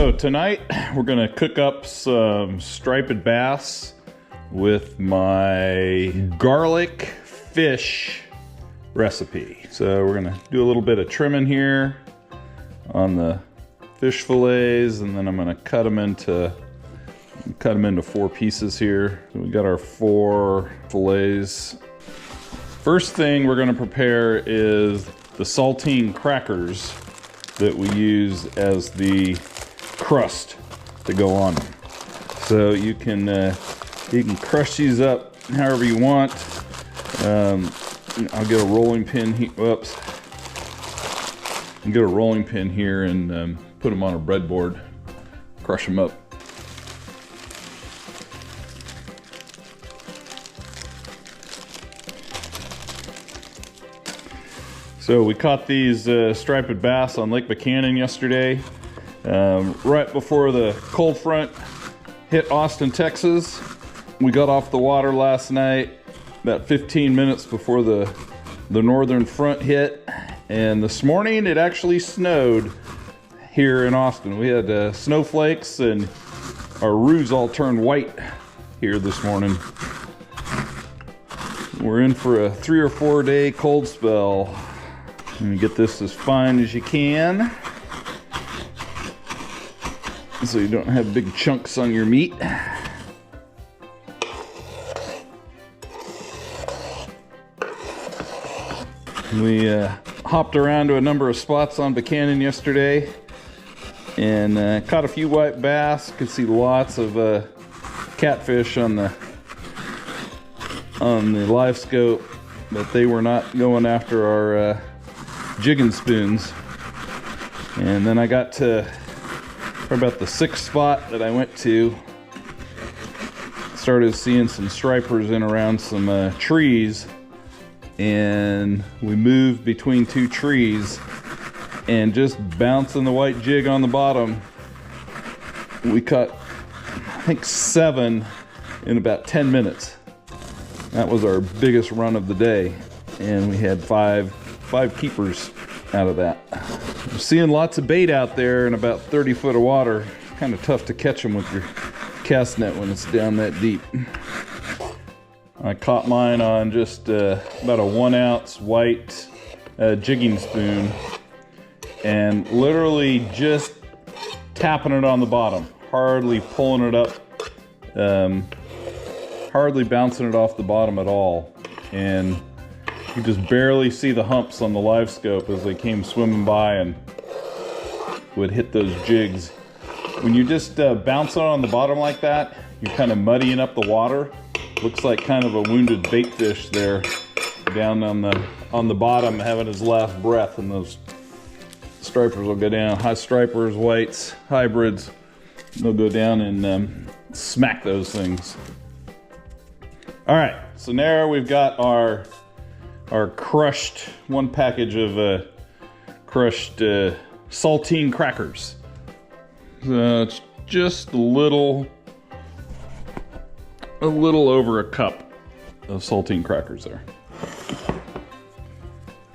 So tonight we're gonna cook up some striped bass with my garlic fish recipe. So we're gonna do a little bit of trimming here on the fish fillets, and then I'm gonna cut them into 4 pieces here. So we got our 4 fillets. First thing we're gonna prepare is the saltine crackers that we use as the crust to go on them. So you can crush these up however you want. I'll get a rolling pin here. Whoops. I'll get a rolling pin here and put them on a breadboard. Crush them up. So we caught these striped bass on Lake Buchanan yesterday, right before the cold front hit Austin, Texas. We got off the water last night, about 15 minutes before the northern front hit, and this morning it actually snowed here in Austin. We had snowflakes, and our roofs all turned white here this morning. We're in for a 3 or 4 day cold spell. And get this as fine as you can, so you don't have big chunks on your meat. We hopped around to a number of spots on Buchanan yesterday and caught a few white bass. Could see lots of catfish on the live scope, but they were not going after our jigging spoons. And then I got to about the 6th spot that I went to, started seeing some stripers in around some trees, and we moved between 2 trees and just bouncing the white jig on the bottom, we caught I think 7 in about 10 minutes. That was our biggest run of the day, and we had 5 keepers out of that. I'm seeing lots of bait out there in about 30 foot of water. Kind of tough to catch them with your cast net when it's down that deep. I caught mine on just about a 1 ounce white jigging spoon, and literally just tapping it on the bottom, hardly pulling it up, hardly bouncing it off the bottom at all. And you just barely see the humps on the live scope as they came swimming by and would hit those jigs. When you just bounce it on the bottom like that, you're kind of muddying up the water. Looks like kind of a wounded bait fish there down on the bottom having his last breath, and those stripers will go down. High stripers, whites, hybrids, they'll go down and smack those things. All right, so now we've got our crushed 1 package of crushed saltine crackers. It's just a little over a cup of saltine crackers there.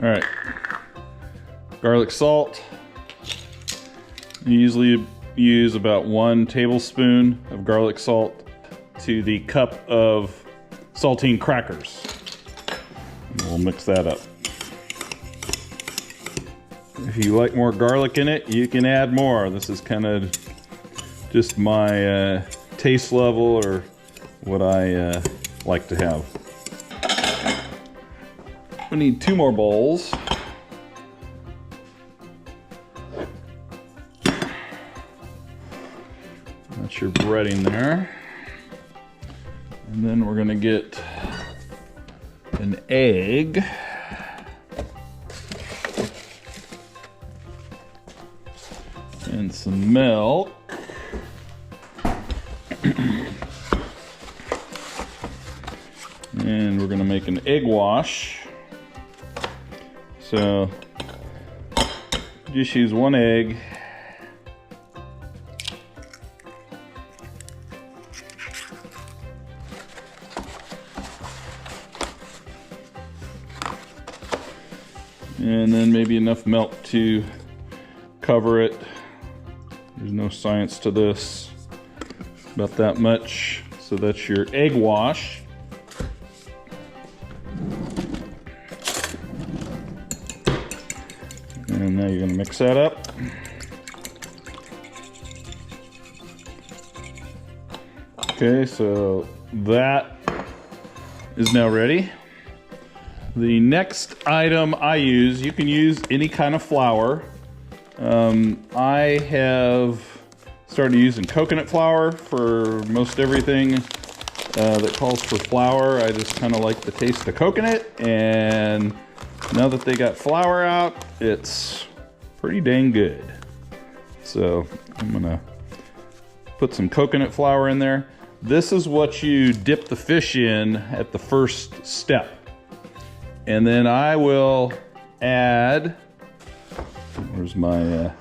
All right, garlic salt. You usually use about 1 tablespoon of garlic salt to the cup of saltine crackers. We'll mix that up. If you like more garlic in it, you can add more. This is kind of just my taste level, or what I like to have. We need 2 more bowls. That's your breading there. And then we're gonna get an egg. And some milk. And we're gonna make an egg wash. So just use 1 egg. And then maybe enough milk to cover it. There's no science to this. About that much. So that's your egg wash. And now you're going to mix that up. Okay, so that is now ready. The next item I use, you can use any kind of flour. I have started using coconut flour for most everything that calls for flour. I just kind of like the taste of coconut, and now that they got flour out, it's pretty dang good. So I'm gonna put some coconut flour in there. This is what you dip the fish in at the first step. And then I will add, where's my,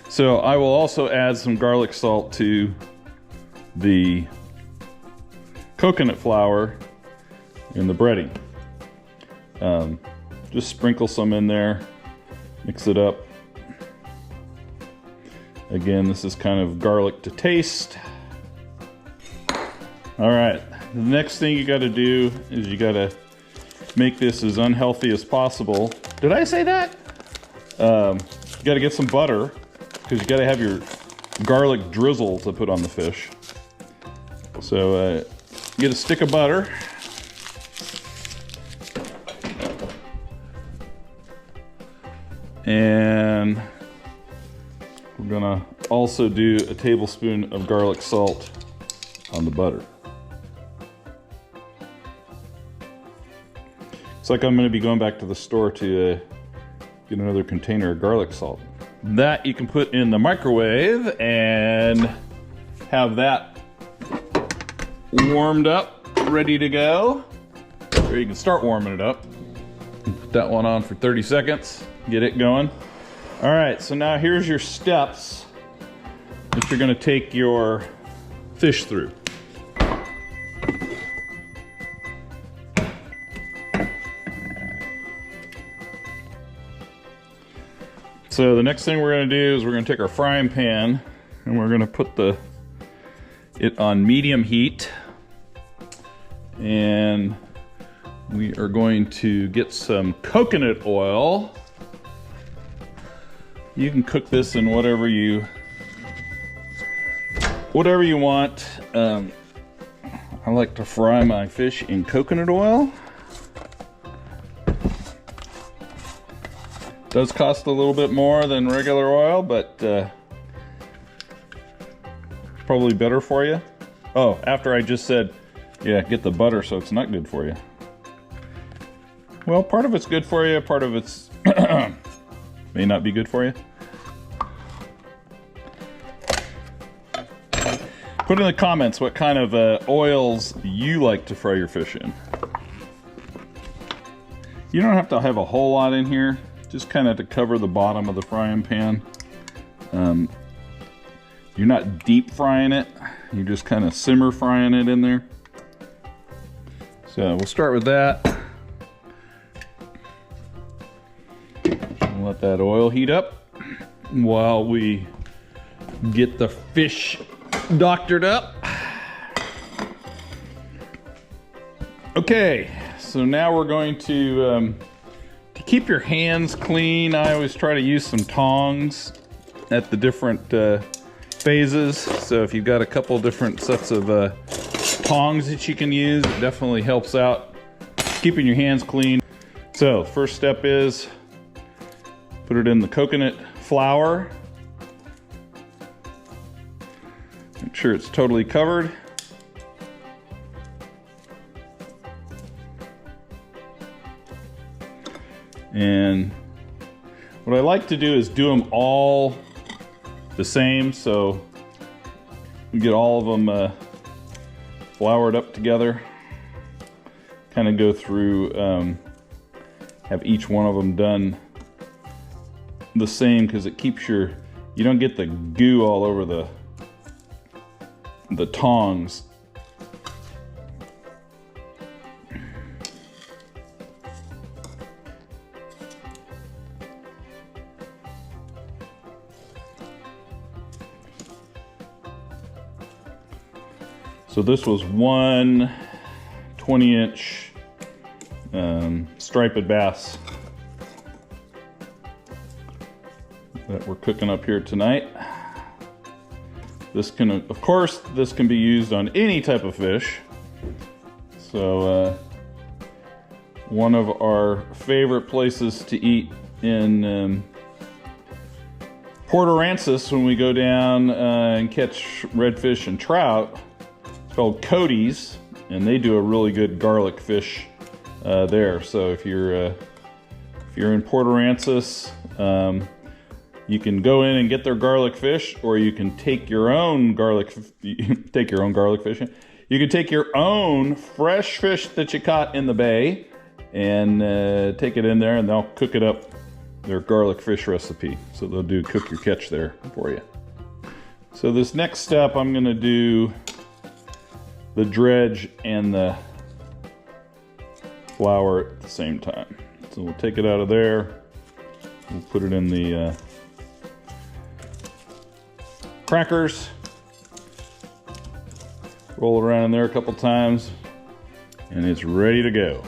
so I will also add some garlic salt to the coconut flour in the breading. Just sprinkle some in there, mix it up. Again, this is kind of garlic to taste. All right, the next thing you gotta do is you gotta make this as unhealthy as possible. Did I say that? You gotta get some butter, because you gotta have your garlic drizzle to put on the fish. So get a stick of butter. And we're gonna also do a tablespoon of garlic salt on the butter. It's like I'm gonna be going back to the store to get another container of garlic salt. That you can put in the microwave and have that warmed up, ready to go. Or you can start warming it up. Put that one on for 30 seconds, get it going. All right, so now here's your steps that you're gonna take your fish through. So the next thing we're gonna do is we're gonna take our frying pan and we're gonna put it on medium heat. And we are going to get some coconut oil. You can cook this in whatever you want. I like to fry my fish in coconut oil. Does cost a little bit more than regular oil, but probably better for you. Oh, after I just said, yeah, get the butter so it's not good for you. Well, part of it's good for you, part of it's may not be good for you. Put in the comments what kind of oils you like to fry your fish in. You don't have to have a whole lot in here, just kind of to cover the bottom of the frying pan. You're not deep frying it, you're just kind of simmer frying it in there. So we'll start with that. Let that oil heat up while we get the fish doctored up. Okay, so now we're going to keep your hands clean. I always try to use some tongs at the different phases. So if you've got a couple different sets of tongs that you can use, it definitely helps out keeping your hands clean. So first step is put it in the coconut flour. Make sure it's totally covered. And what I like to do is do them all the same, so we get all of them floured up together. Kind of go through, have each one of them done the same, because it keeps you don't get the goo all over the tongs. So this was one 20-inch striped bass that we're cooking up here tonight. This can, of course, this can be used on any type of fish. So one of our favorite places to eat in Port Aransas when we go down and catch redfish and trout, it's called Cody's, and they do a really good garlic fish there. So if you're in Port Aransas, you can go in and get their garlic fish, or you can take your own garlic fishing. You can take your own fresh fish that you caught in the bay and take it in there, and they'll cook it up, their garlic fish recipe. So they'll do cook your catch there for you. So this next step, I'm gonna do the dredge and the flour at the same time. So we'll take it out of there. We'll put it in the crackers. Roll it around in there a couple times, and it's ready to go.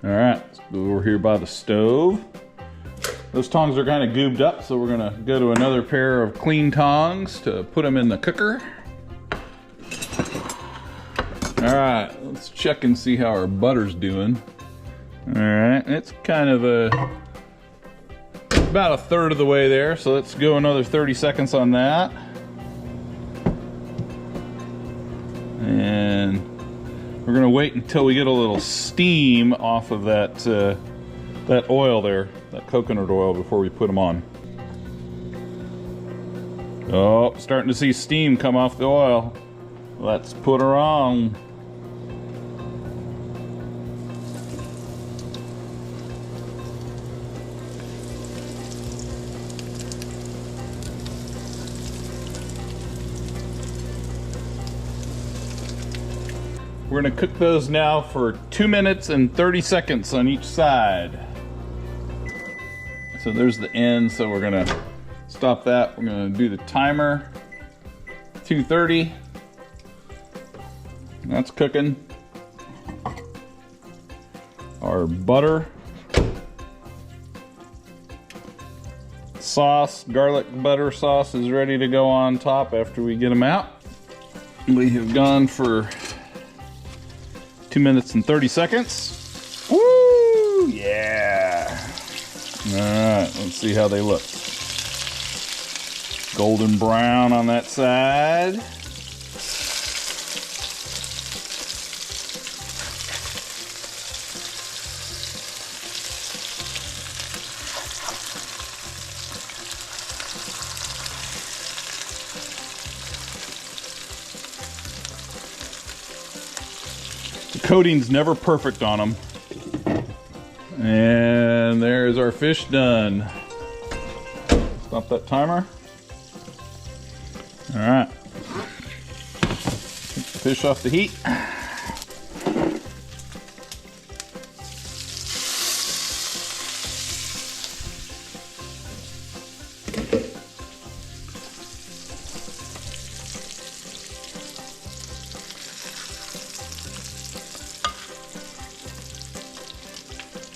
All right, let's go over here by the stove. Those tongs are kind of goobed up, so we're gonna go to another pair of clean tongs to put them in the cooker. All right, let's check and see how our butter's doing. All right, it's kind of about a third of the way there, so let's go another 30 seconds on that. And we're gonna wait until we get a little steam off of that that oil there, that coconut oil, before we put them on. Oh, starting to see steam come off the oil. Let's put her on. We're gonna cook those now for 2 minutes and 30 seconds on each side. So there's the end, so we're gonna stop that. We're gonna do the timer, 2:30. That's cooking. Our butter, sauce, garlic butter sauce is ready to go on top after we get them out. We have gone for 2 minutes and 30 seconds. Woo! Yeah! Alright, let's see how they look. Golden brown on that side. The coating's never perfect on them. And there's our fish done. Stop that timer. All right. Take the fish off the heat.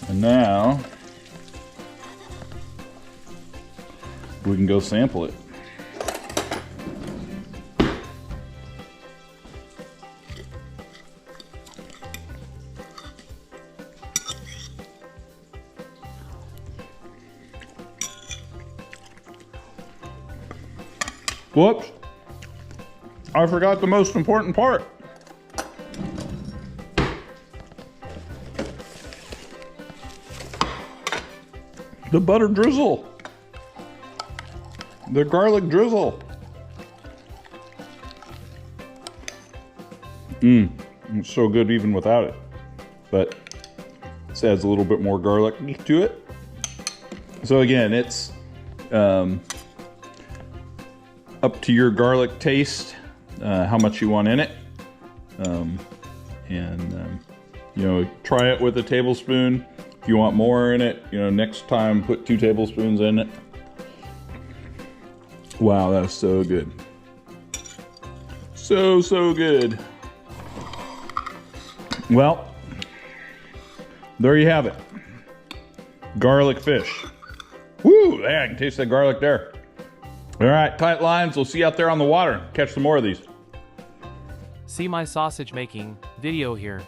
And now we can go sample it. Whoops, I forgot the most important part. The butter drizzle. The garlic drizzle. It's so good even without it. But this adds a little bit more garlic to it. So again, it's up to your garlic taste, how much you want in it. You know, try it with a tablespoon. If you want more in it, you know, next time put 2 tablespoons in it. Wow, that's so good. So good. Well, there you have it. Garlic fish. Woo, yeah, I can taste that garlic there. All right, tight lines. We'll see you out there on the water. Catch some more of these. See my sausage making video here.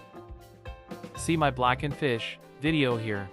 See my blackened fish video here.